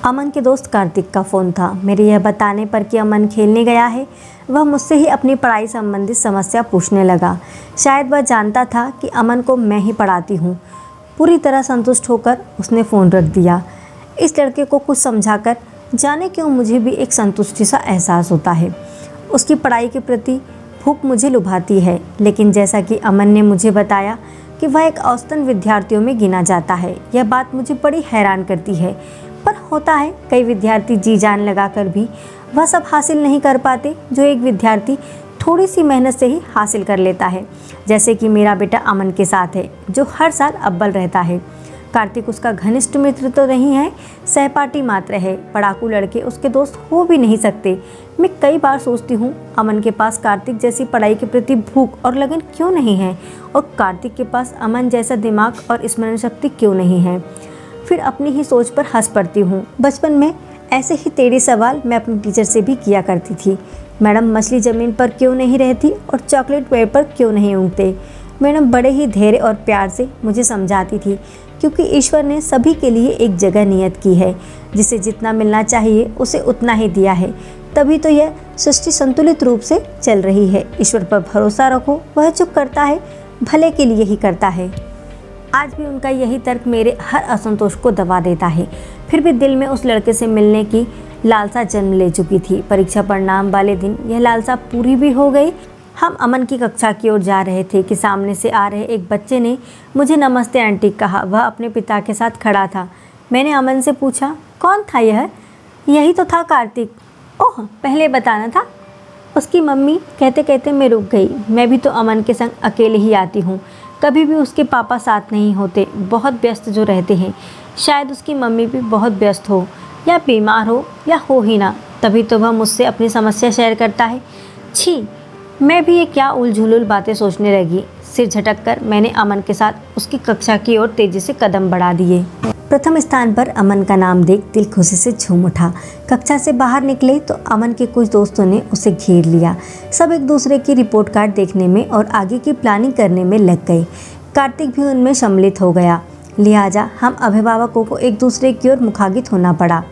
अमन के दोस्त कार्तिक का फ़ोन था। मेरे यह बताने पर कि अमन खेलने गया है, वह मुझसे ही अपनी पढ़ाई संबंधित समस्या पूछने लगा। शायद वह जानता था कि अमन को मैं ही पढ़ाती हूँ। पूरी तरह संतुष्ट होकर उसने फ़ोन रख दिया। इस लड़के को कुछ समझाकर जाने क्यों मुझे भी एक संतुष्टि सा एहसास होता है। उसकी पढ़ाई के प्रति भूख मुझे लुभाती है, लेकिन जैसा कि अमन ने मुझे बताया कि वह एक औसतन विद्यार्थियों में गिना जाता है, यह बात मुझे बड़ी हैरान करती है। पर होता है, कई विद्यार्थी जी जान लगाकर भी वह सब हासिल नहीं कर पाते जो एक विद्यार्थी थोड़ी सी मेहनत से ही हासिल कर लेता है, जैसे कि मेरा बेटा अमन के साथ है, जो हर साल अव्वल रहता है। कार्तिक उसका घनिष्ठ मित्र तो नहीं है, सहपाठी मात्र है। पढ़ाकू लड़के उसके दोस्त हो भी नहीं सकते। मैं कई बार सोचती हूँ, अमन के पास कार्तिक जैसी पढ़ाई के प्रति भूख और लगन क्यों नहीं है, और कार्तिक के पास अमन जैसा दिमाग और स्मरण शक्ति क्यों नहीं है। फिर अपनी ही सोच पर हंस पड़ती हूँ। बचपन में ऐसे ही टेढ़े सवाल मैं अपनी टीचर से भी किया करती थी। मैडम, मछली ज़मीन पर क्यों नहीं रहती और चॉकलेट पेड़ पर क्यों नहीं उगते? मैडम बड़े ही धैर्य और प्यार से मुझे समझाती थी, क्योंकि ईश्वर ने सभी के लिए एक जगह नियत की है, जिसे जितना मिलना चाहिए उसे उतना ही दिया है। तभी तो यह सृष्टि संतुलित रूप से चल रही है। ईश्वर पर भरोसा रखो, वह जो करता है भले के लिए ही करता है। आज भी उनका यही तर्क मेरे हर असंतोष को दबा देता है। फिर भी दिल में उस लड़के से मिलने की लालसा जन्म ले चुकी थी। परीक्षा परिणाम वाले दिन यह लालसा पूरी भी हो गई। हम अमन की कक्षा की ओर जा रहे थे कि सामने से आ रहे एक बच्चे ने मुझे नमस्ते आंटी कहा। वह अपने पिता के साथ खड़ा था। मैंने अमन से पूछा, कौन था यह? यही तो था कार्तिक। ओह, पहले बताना था। उसकी मम्मी कहते कहते मैं रुक गई। मैं भी तो अमन के संग अकेले ही आती हूँ, कभी भी उसके पापा साथ नहीं होते, बहुत व्यस्त जो रहते हैं। शायद उसकी मम्मी भी बहुत व्यस्त हो, या बीमार हो, या हो ही ना, तभी तो वह मुझसे अपनी समस्या शेयर करता है। छी, मैं भी ये क्या उलझुल बातें सोचने लगी। सिर झटककर मैंने अमन के साथ उसकी कक्षा की ओर तेजी से कदम बढ़ा दिए। प्रथम स्थान पर अमन का नाम देख दिल खुशी से झूम उठा। कक्षा से बाहर निकले तो अमन के कुछ दोस्तों ने उसे घेर लिया। सब एक दूसरे की रिपोर्ट कार्ड देखने में और आगे की प्लानिंग करने में लग गए। कार्तिक भी उनमें सम्मिलित हो गया। लिहाजा हम अभिभावकों को एक दूसरे की ओर मुखागित होना पड़ा।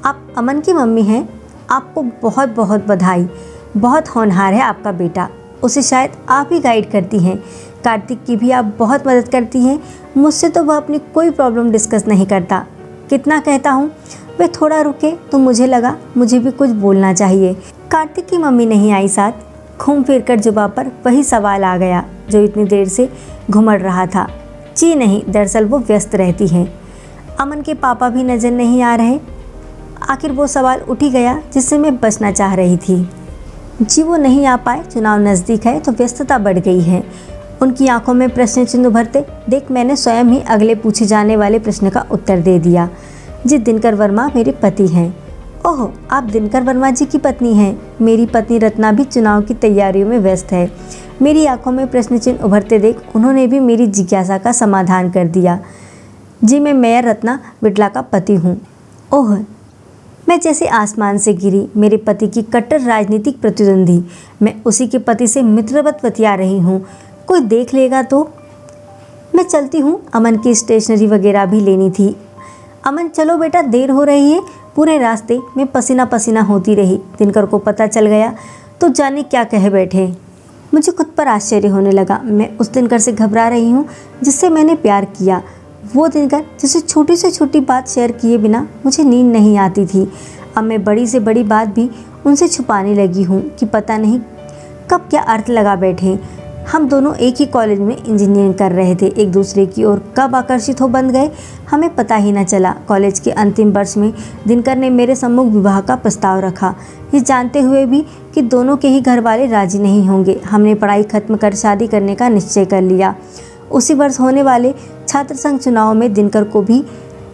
आप अमन की मम्मी हैं, आपको बहुत बहुत बधाई। बहुत होनहार है आपका बेटा, उसे शायद आप ही गाइड करती हैं। कार्तिक की भी आप बहुत मदद करती हैं। मुझसे तो वह अपनी कोई प्रॉब्लम डिस्कस नहीं करता। कितना कहता हूँ। वे थोड़ा रुके तो मुझे लगा मुझे भी कुछ बोलना चाहिए। कार्तिक की मम्मी नहीं आई साथ। घूम फिर कर जुबा पर वही सवाल आ गया जो इतनी देर से घुमड़ रहा था। जी नहीं, दरअसल वो व्यस्त रहती हैं। अमन के पापा भी नज़र नहीं आ रहे। आखिर वो सवाल उठ ही गया जिससे मैं बचना चाह रही थी। जी वो नहीं आ पाए, चुनाव नज़दीक है तो व्यस्तता बढ़ गई है। उनकी आंखों में प्रश्न चिन्ह उभरते देख मैंने स्वयं ही अगले पूछे जाने वाले प्रश्न का उत्तर दे दिया। जी दिनकर वर्मा मेरे पति हैं। ओह, आप दिनकर वर्मा जी की पत्नी हैं। मेरी पत्नी रत्ना भी चुनाव की तैयारियों में व्यस्त है। मेरी आंखों में प्रश्न चिन्ह उभरते देख उन्होंने भी मेरी जिज्ञासा का समाधान कर दिया। जी मैं मेयर रत्ना बिटला का पति हूँ। ओह, मैं जैसे आसमान से गिरी। मेरे पति की कट्टर राजनीतिक प्रतिद्वंदी, मैं उसी के पति से मित्रवत बतिया रही हूँ। कोई देख लेगा तो। मैं चलती हूँ, अमन की स्टेशनरी वगैरह भी लेनी थी। अमन चलो बेटा, देर हो रही है। पूरे रास्ते में पसीना पसीना होती रही। दिनकर को पता चल गया तो जाने क्या कह बैठे। मुझे खुद पर आश्चर्य होने लगा। मैं उस दिनकर से घबरा रही हूँ जिससे मैंने प्यार किया। वो दिनकर जिसे छोटी से छोटी बात शेयर किए बिना मुझे नींद नहीं आती थी। अब मैं बड़ी से बड़ी बात भी उनसे छुपाने लगी हूँ कि पता नहीं कब क्या अर्थ लगा बैठे। हम दोनों एक ही कॉलेज में इंजीनियरिंग कर रहे थे। एक दूसरे की ओर कब आकर्षित हो बन गए हमें पता ही न चला। कॉलेज के अंतिम वर्ष में दिनकर ने मेरे सम्मुख विवाह का प्रस्ताव रखा, ये जानते हुए भी कि दोनों के ही घर वाले राजी नहीं होंगे। हमने पढ़ाई खत्म कर शादी करने का निश्चय कर लिया। उसी वर्ष होने वाले छात्र संघ चुनाव में दिनकर को भी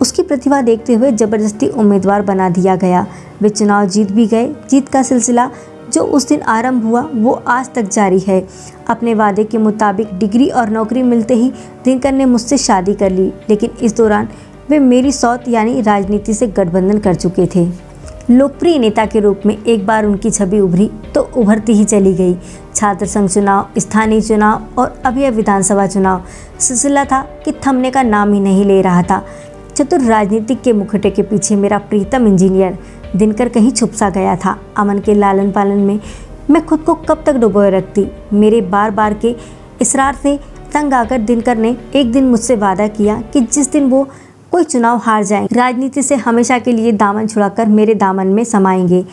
उसकी प्रतिभा देखते हुए जबरदस्ती उम्मीदवार बना दिया गया। वे चुनाव जीत भी गए। जीत का सिलसिला जो उस दिन आरंभ हुआ वो आज तक जारी है। अपने वादे के मुताबिक डिग्री और नौकरी मिलते ही दिनकर ने मुझसे शादी कर ली, लेकिन इस दौरान वे मेरी सौत यानी राजनीति से गठबंधन कर चुके थे। लोकप्रिय नेता के रूप में एक बार उनकी छवि उभरी तो उभरती ही चली गई। छात्र संघ चुनाव, स्थानीय चुनाव और अब यह विधानसभा चुनाव, सिलसिला था कि थमने का नाम ही नहीं ले रहा था। चतुर राजनीतिक के मुखौटे के पीछे मेरा प्रीतम इंजीनियर दिनकर कहीं छुप सा गया था। अमन के लालन पालन में मैं खुद को कब तक डुबोए रखती। मेरे बार बार के इसरार से तंग आकर दिनकर ने एक दिन मुझसे वादा किया कि जिस दिन वो कोई चुनाव हार जाए, राजनीति से हमेशा के लिए दामन छुड़ाकर मेरे दामन में समाएंगे।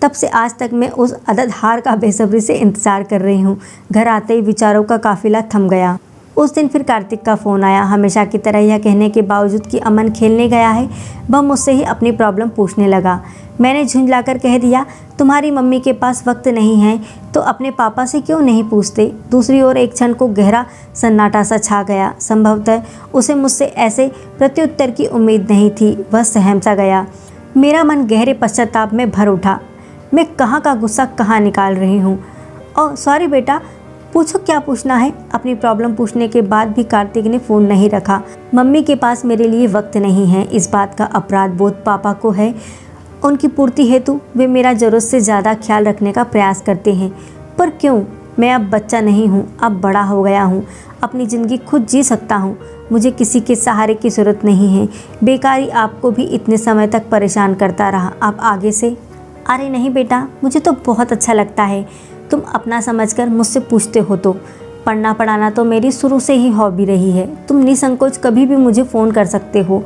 तब से आज तक मैं उस अदद हार का बेसब्री से इंतज़ार कर रही हूँ। घर आते ही विचारों का काफिला थम गया। उस दिन फिर कार्तिक का फ़ोन आया। हमेशा की तरह यह कहने के बावजूद कि अमन खेलने गया है, वह मुझसे ही अपनी प्रॉब्लम पूछने लगा। मैंने झुंझलाकर कह दिया, तुम्हारी मम्मी के पास वक्त नहीं है तो अपने पापा से क्यों नहीं पूछते। दूसरी ओर एक क्षण को गहरा सन्नाटा सा छा गया। संभवतः उसे मुझसे ऐसे प्रत्युत्तर की उम्मीद नहीं थी। वह सहम सा गया। मेरा मन गहरे पश्चाताप में भर उठा। मैं कहाँ का गुस्सा कहाँ निकाल रही हूँ। ओह सॉरी बेटा, पूछो क्या पूछना है। अपनी प्रॉब्लम पूछने के बाद भी कार्तिक ने फ़ोन नहीं रखा। मम्मी के पास मेरे लिए वक्त नहीं है, इस बात का अपराध बोध पापा को है। उनकी पूर्ति हेतु वे मेरा ज़रूरत से ज़्यादा ख्याल रखने का प्रयास करते हैं। पर क्यों? मैं अब बच्चा नहीं हूँ, अब बड़ा हो गया हूँ। अपनी ज़िंदगी खुद जी सकता हूँ। मुझे किसी के सहारे की ज़रूरत नहीं है। बेकारी आपको भी इतने समय तक परेशान करता रहा, अब आगे से। अरे नहीं बेटा, मुझे तो बहुत अच्छा लगता है। तुम अपना समझकर मुझसे पूछते हो तो। पढ़ना पढ़ाना तो मेरी शुरू से ही हॉबी रही है। तुम निसंकोच कभी भी मुझे फ़ोन कर सकते हो।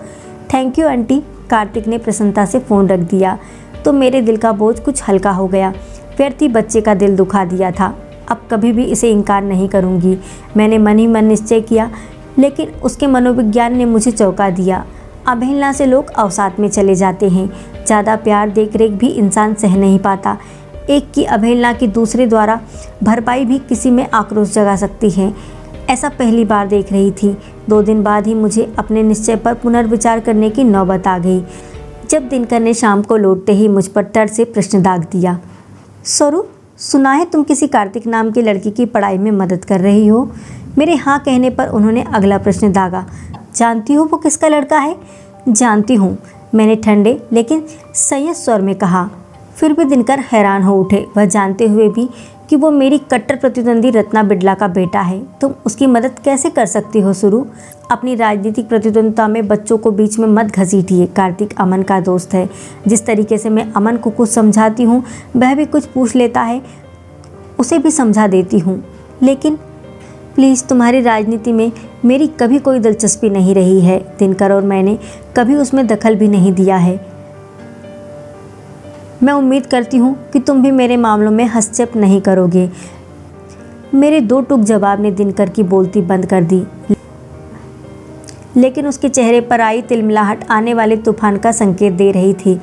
Thank you aunty. कार्तिक ने प्रसन्नता से फ़ोन रख दिया तो मेरे दिल का बोझ कुछ हल्का हो गया। व्यर्थ ही बच्चे का दिल दुखा दिया था। अब कभी भी इसे इनकार नहीं करूँगी, मैंने मन ही मन निश्चय किया। लेकिन उसके मनोविज्ञान ने मुझे चौंका दिया। अवहेलना से लोग अवसाद में चले जाते हैं। ज़्यादा प्यार देख रेख भी इंसान सह नहीं पाता। एक की अवहेलना की दूसरे द्वारा भरपाई भी किसी में आक्रोश जगा सकती है। ऐसा पहली बार देख रही थी। 2 दिन बाद ही मुझे अपने निश्चय पर पुनर्विचार करने की नौबत आ गई, जब दिनकर ने शाम को लौटते ही मुझ पर तर्क से प्रश्न दाग दिया। सरू, सुना है तुम किसी कार्तिक नाम की लड़की की पढ़ाई में मदद कर रही हो। मेरे हाँ कहने पर उन्होंने अगला प्रश्न दागा। जानती हो वो किसका लड़का है? जानती हूँ, मैंने ठंडे लेकिन संयत स्वर में कहा। फिर भी दिनकर हैरान हो उठे, वह जानते हुए भी कि वो मेरी कट्टर प्रतिद्वंदी रत्ना बिड़ला का बेटा है। तुम उसकी मदद कैसे कर सकती हो सुरू? अपनी राजनीतिक प्रतिद्वंदिता में बच्चों को बीच में मत घसीटिए। कार्तिक अमन का दोस्त है। जिस तरीके से मैं अमन को कुछ समझाती हूँ, वह भी कुछ पूछ लेता है, उसे भी समझा देती हूँ। लेकिन प्लीज़, तुम्हारी राजनीति में मेरी कभी कोई दिलचस्पी नहीं रही है। दिनकर और मैंने कभी उसमें दखल भी नहीं दिया है। मैं उम्मीद करती हूँ कि तुम भी मेरे मामलों में हस्तक्षेप नहीं करोगे। मेरे 2 टूक जवाब ने दिनकर की बोलती बंद कर दी, लेकिन उसके चेहरे पर आई तिलमिलाहट आने वाले तूफान का संकेत दे रही थी।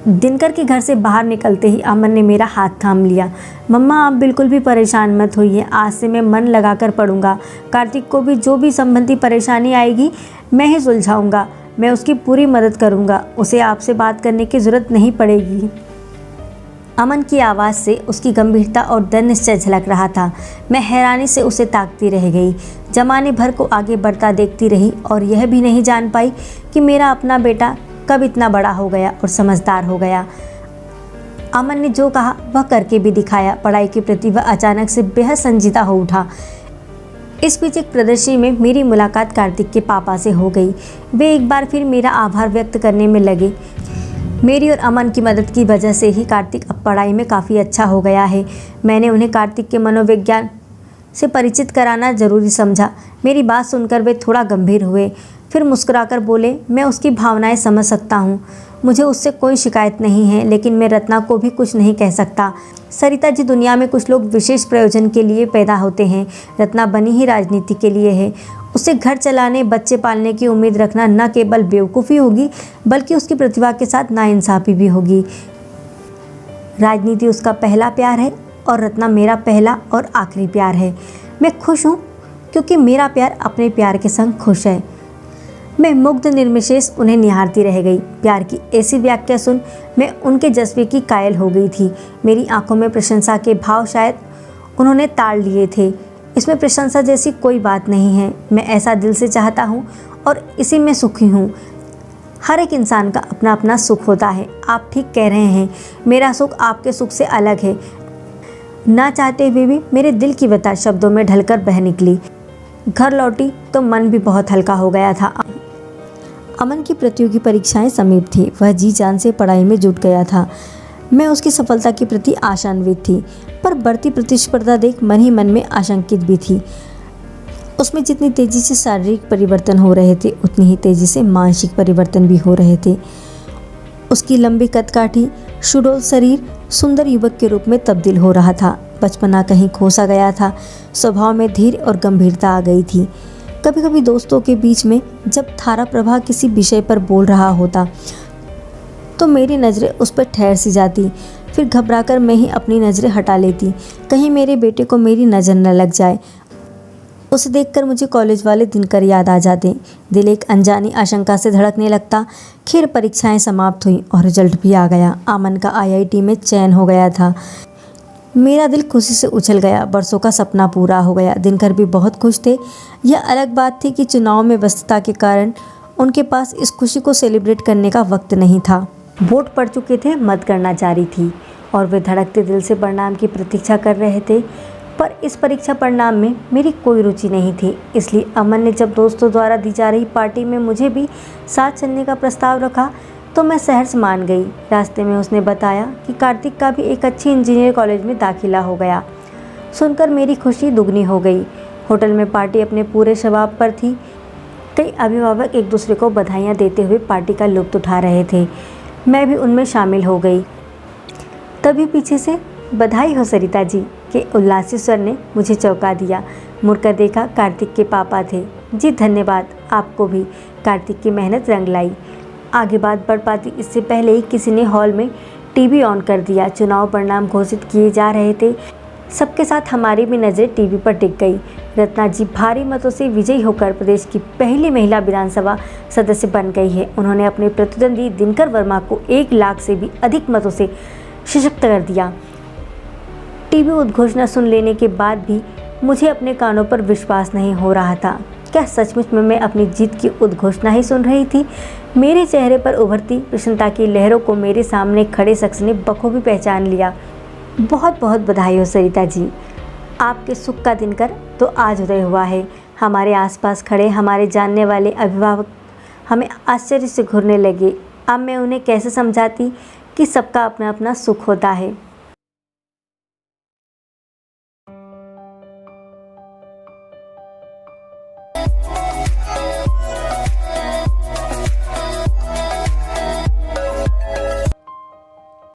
दिनकर के घर से बाहर निकलते ही अमन ने मेरा हाथ थाम लिया। मम्मा, आप बिल्कुल भी परेशान मत होइए। आज से मैं मन लगाकर पढ़ूंगा। कार्तिक को भी जो भी संबंधी परेशानी आएगी मैं ही सुलझाऊंगा। मैं उसकी पूरी मदद करूंगा। उसे आपसे बात करने की ज़रूरत नहीं पड़ेगी। अमन की आवाज़ से उसकी गंभीरता और दृढ़ निश्चय झलक रहा था। मैं हैरानी से उसे ताकती रह गई, जमाने भर को आगे बढ़ता देखती रही और यह भी नहीं जान पाई कि मेरा अपना बेटा कब इतना बड़ा हो गया और समझदार हो गया। अमन ने जो कहा वह करके भी दिखाया। पढ़ाई के प्रति वह अचानक से बेहद संजीदा हो उठा। इस बीच एक प्रदर्शनी में मेरी मुलाकात कार्तिक के पापा से हो गई। वे एक बार फिर मेरा आभार व्यक्त करने में लगे। मेरी और अमन की मदद की वजह से ही कार्तिक अब पढ़ाई में काफ़ी अच्छा हो गया है। मैंने उन्हें कार्तिक के मनोविज्ञान से परिचित कराना जरूरी समझा। मेरी बात सुनकर वे थोड़ा गंभीर हुए, फिर मुस्कुराकर बोले, मैं उसकी भावनाएं समझ सकता हूँ। मुझे उससे कोई शिकायत नहीं है, लेकिन मैं रत्ना को भी कुछ नहीं कह सकता। सरिता जी, दुनिया में कुछ लोग विशेष प्रयोजन के लिए पैदा होते हैं। रत्ना बनी ही राजनीति के लिए है। उससे घर चलाने, बच्चे पालने की उम्मीद रखना न केवल बेवकूफ़ी होगी, बल्कि उसकी प्रतिभा के साथ नाइंसाफ़ी भी होगी। राजनीति उसका पहला प्यार है और रत्ना मेरा पहला और आखिरी प्यार है। मैं खुश हूँ क्योंकि मेरा प्यार अपने प्यार के संग खुश है। मैं मुग्ध निर्विशेष उन्हें निहारती रह गई। प्यार की ऐसी व्याख्या सुन मैं उनके जज्बे की कायल हो गई थी। मेरी आंखों में प्रशंसा के भाव शायद उन्होंने ताड़ लिए थे। इसमें प्रशंसा जैसी कोई बात नहीं है। मैं ऐसा दिल से चाहता हूँ और इसी में सुखी हूँ। हर एक इंसान का अपना अपना सुख होता है। आप ठीक कह रहे हैं, मेरा सुख आपके सुख से अलग है। ना चाहते हुए भी मेरे दिल की व्यथा शब्दों में ढलकर बह निकली। घर लौटी तो मन भी बहुत हल्का हो गया था। अमन की प्रतियोगी परीक्षाएं समीप थी। वह जी जान से पढ़ाई में जुट गया था। मैं उसकी सफलता के प्रति आशान्वित थी, पर बढ़ती प्रतिस्पर्धा देख मन ही मन में आशंकित भी थी। उसमें जितनी तेजी से शारीरिक परिवर्तन हो रहे थे, उतनी ही तेजी से मानसिक परिवर्तन भी हो रहे थे। उसकी लंबी कदकाठी, सुडौल शरीर सुंदर युवक के रूप में तब्दील हो रहा था। बचपना कहीं खोसा गया था। स्वभाव में धीर और गंभीरता आ गई थी। कभी कभी दोस्तों के बीच में जब थारा प्रभा किसी विषय पर बोल रहा होता तो मेरी नज़रें उस पर ठहर सी जाती। फिर घबराकर मैं ही अपनी नज़रें हटा लेती, कहीं मेरे बेटे को मेरी नज़र न लग जाए। उसे देखकर मुझे कॉलेज वाले दिनकर याद आ जाते। दिल एक अनजानी आशंका से धड़कने लगता। खैर परीक्षाएं समाप्त हुई और रिजल्ट भी आ गया। अमन का IIT में चयन हो गया था। मेरा दिल खुशी से उछल गया। बरसों का सपना पूरा हो गया। दिनकर भी बहुत खुश थे। यह अलग बात थी कि चुनाव में व्यस्तता के कारण उनके पास इस खुशी को सेलिब्रेट करने का वक्त नहीं था। वोट पड़ चुके थे, मतगणना जारी थी और वे धड़कते दिल से परिणाम की प्रतीक्षा कर रहे थे। पर इस परीक्षा परिणाम में मेरी कोई रुचि नहीं थी। इसलिए अमन ने जब दोस्तों द्वारा दी जा रही पार्टी में मुझे भी साथ चलने का प्रस्ताव रखा तो मैं सहर्ष मान गई। रास्ते में उसने बताया कि कार्तिक का भी एक अच्छी इंजीनियर कॉलेज में दाखिला हो गया। सुनकर मेरी खुशी दुगनी हो गई। होटल में पार्टी अपने पूरे शबाब पर थी। कई अभिभावक एक दूसरे को बधाइयाँ देते हुए पार्टी का लुत्फ़ उठा रहे थे। मैं भी उनमें शामिल हो गई। तभी पीछे से बधाई हो सरिता जी के उल्लासी स्वर ने मुझे चौंका दिया। मुड़कर देखा, कार्तिक के पापा थे। जी धन्यवाद, आपको भी। कार्तिक की मेहनत रंग लाई। आगे बात बढ़ पाती इससे पहले ही किसी ने हॉल में टीवी ऑन कर दिया। चुनाव परिणाम घोषित किए जा रहे थे। सबके साथ हमारी भी नज़रें टीवी पर टिक गई। रत्ना जी भारी मतों से विजयी होकर प्रदेश की पहली महिला विधानसभा सदस्य बन गई है। उन्होंने अपने प्रतिद्वंदी दिनकर वर्मा को 1 लाख से भी अधिक मतों से सशक्त कर दिया। टीवी उद्घोषणा सुन लेने के बाद भी मुझे अपने कानों पर विश्वास नहीं हो रहा था। क्या सचमुच में मैं अपनी जीत की उद्घोषणा ही सुन रही थी? मेरे चेहरे पर उभरती प्रसन्नता की लहरों को मेरे सामने खड़े शख्स ने बखूबी पहचान लिया। बहुत बहुत बधाई हो सरिता जी, आपके सुख का दिनकर तो आज उदय हुआ है। हमारे आसपास खड़े हमारे जानने वाले अभिभावक हमें आश्चर्य से घूरने लगे। अब मैं उन्हें कैसे समझाती कि सबका अपना अपना सुख होता है।